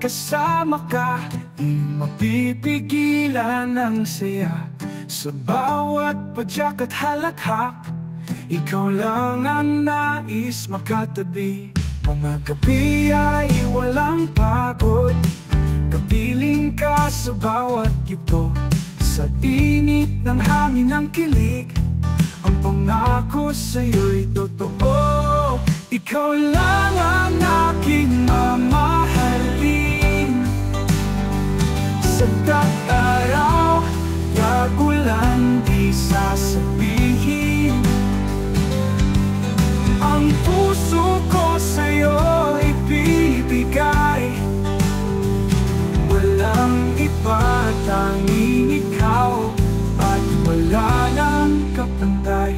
kasama ka, di mapipigilan ang saya. Sa bawat padyak at halakhak, ikaw lang ang nais makatabi. Mga gabi ay walang pagod, kapiling ka sa bawat yugto. Sa init ng hangin ng kilig, ang pangako sa'yo'y totoo. Ikaw lang ang aking mamahalin. Sa tag-araw, tag-ulan, di sasabihin. Ang puso ko sa'yo ibibigay. Walang iba, tanging ikaw, at wala nang kapantay.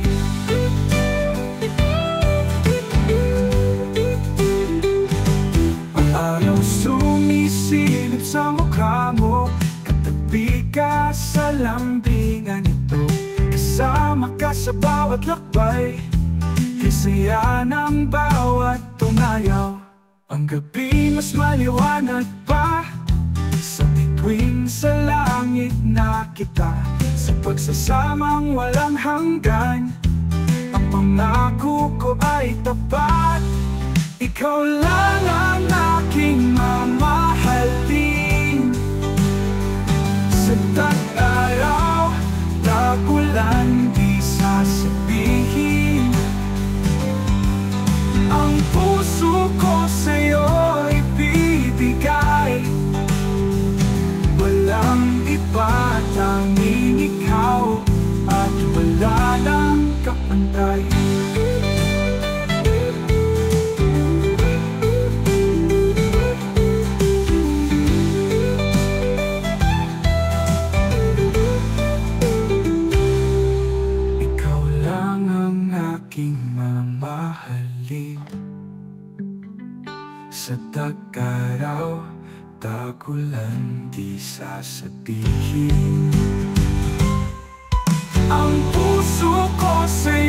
Ang araw sumisilip sa mukha mo, katabi ka sa lambingan ito. Kasama ka sa bawat lakbay, kasaya ng bawat tumayaw. Ang gabi mas maliwanag pa, sa bituin sa langit na kita. Sa pagsasamang walang hanggan, ang pangako ko ay tapat. Ikaw lang ang aking mamahalin. Sa tag-araw, tag-ulan, di sasabihin. Ang puso ko sa'yo ibibigay. Walang iba, tanging ikaw, at wala nang kapantay. Ikaw lang ang aking mamahalin. Sa tag-araw, tag-ulan, di sasabihin. Ang puso ko sa'yo